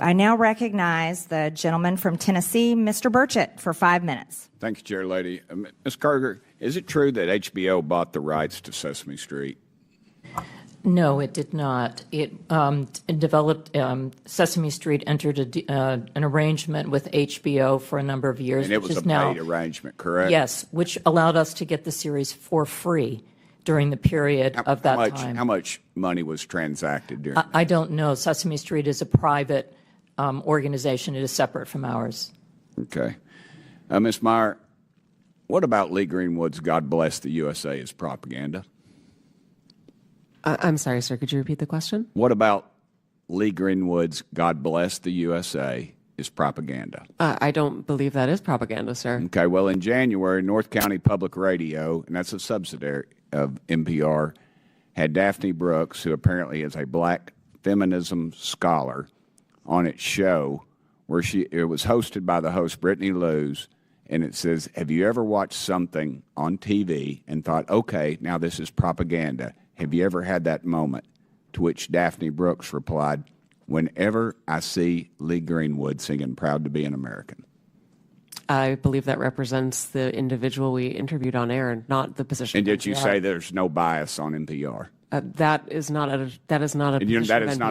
I now recognize the gentleman from Tennessee, Mr. Burchett, for 5 minutes. Thank you, Chair Lady. Ms. Kerger, is it true that HBO bought the rights to Sesame Street? No, it did not. It developed Sesame Street entered an arrangement with HBO for a number of years. And it was a paid arrangement, correct? Yes, which allowed us to get the series for free during the period of that time. How much money was transacted during that? I don't know. Sesame Street is a private organization. It is separate from ours. Okay. Ms. Maher, what about Lee Greenwood's God Bless the USA as propaganda? I'm sorry, sir. Could you repeat the question? What about Lee Greenwood's God Bless the USA is propaganda? I don't believe that is propaganda, sir. Okay. Well, in January, North County Public Radio, and that's a subsidiary of NPR, had Daphne Brooks, who apparently is a black feminism scholar, on its show where it was hosted by the host Brittany Lewis, and it says, have you ever watched something on TV and thought, okay, now this is propaganda? Have you ever had that moment? To which Daphne Brooks replied, whenever I see Lee Greenwood singing Proud to be an American. I believe that represents the individual we interviewed on air, not the position. And did you say there's no bias on NPR? That is not a position That is of not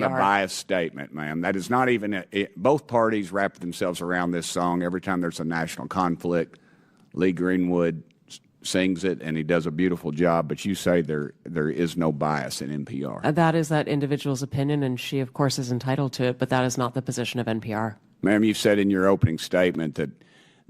a NPR. biased statement, ma'am. That is not even both parties wrap themselves around this song every time there's a national conflict. Lee Greenwood sings it, and he does a beautiful job, but you say there is no bias in NPR. That is that individual's opinion, and she, of course, is entitled to it, but that is not the position of NPR. Ma'am, you said in your opening statement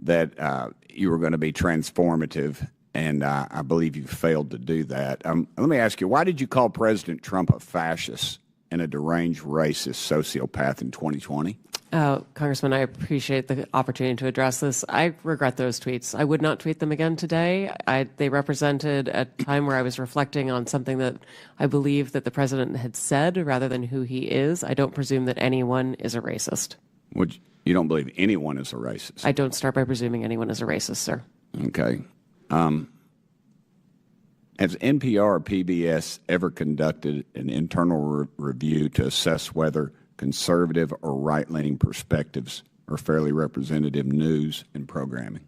that you were going to be transformative, and I believe you failed to do that. Let me ask you, why did you call President Trump a fascist and a deranged racist sociopath in 2020? Congressman, I appreciate the opportunity to address this. I regret those tweets. I would not tweet them again today. They represented a time where I was reflecting on something that I believe that the president had said rather than who he is. I don't presume that anyone is a racist. You don't believe anyone is a racist? I don't start by presuming anyone is a racist, sir. Okay. Has NPR or PBS ever conducted an internal review to assess whether conservative or right-leaning perspectives are fairly representative news and programming?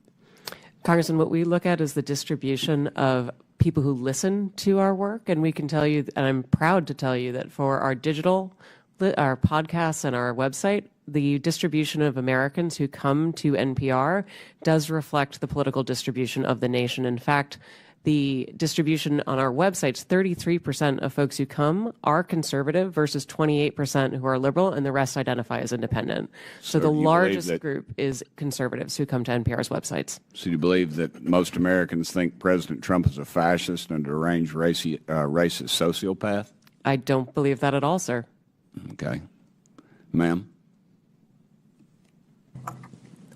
Congressman, what we look at is the distribution of people who listen to our work, and we can tell you, and I'm proud to tell you, that for our digital, our podcasts and our website, the distribution of Americans who come to NPR does reflect the political distribution of the nation. In fact, the distribution on our websites, 33% of folks who come are conservative versus 28% who are liberal, and the rest identify as independent. So the largest group is conservatives who come to NPR's websites. So you believe that most Americans think President Trump is a fascist and a deranged racist sociopath? I don't believe that at all, sir. Okay. Ma'am?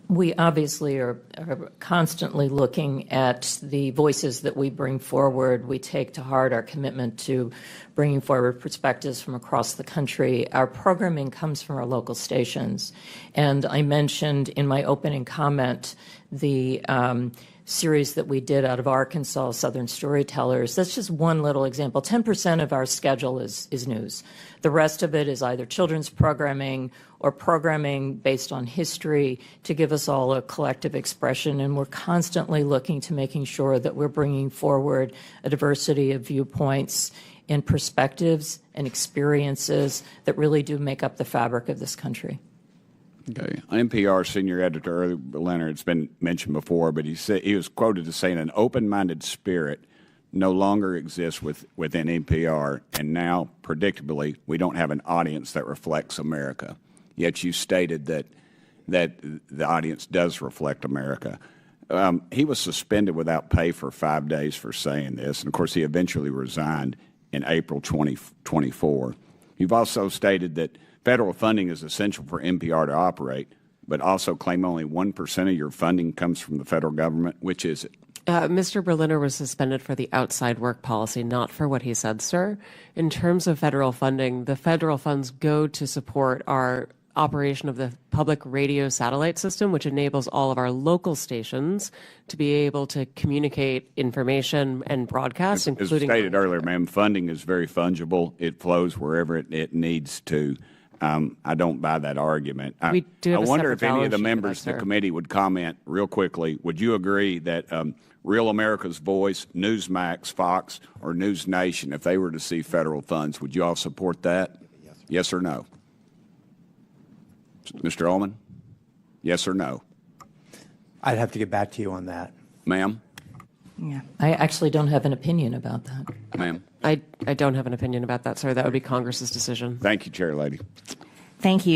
We obviously are constantly looking at the voices that we bring forward. We take to heart our commitment to bringing forward perspectives from across the country. Our programming comes from our local stations. And I mentioned in my opening comment the series that we did out of Arkansas, Southern Storytellers. That's just one little example. 10% of our schedule is news. The rest of it is either children's programming or programming based on history to give us all a collective expression. And we're constantly looking to making sure that we're bringing forward a diversity of viewpoints and perspectives and experiences that really do make up the fabric of this country. Okay. NPR senior editor Early Leonard, it's been mentioned before, but he was quoted as saying an open-minded spirit no longer exists within NPR, and now, predictably, we don't have an audience that reflects America. Yet you stated that the audience does reflect America. He was suspended without pay for 5 days for saying this, and of course he eventually resigned in April 2024. You've also stated that federal funding is essential for NPR to operate, but also claim only 1% of your funding comes from the federal government. Which is it? Mr. Berliner was suspended for the outside work policy, not for what he said, sir. In terms of federal funding, the federal funds go to support our operation of the public radio satellite system, which enables all of our local stations to be able to communicate information and broadcast, including... As stated earlier, ma'am, funding is very fungible. It flows wherever it needs to. I don't buy that argument. We do have I a wonder separate if any of the balance sheet members with of the us, sir. committee would comment real quickly. Would you agree that Real America's Voice, Newsmax, Fox, or News Nation, if they were to see federal funds, would you all support that? Yes or no? Mr. Ullman? Yes or no? I'd have to get back to you on that. Ma'am? Yeah. I actually don't have an opinion about that. Ma'am? I don't have an opinion about that, sir. That would be Congress's decision. Thank you, Chair Lady. Thank you.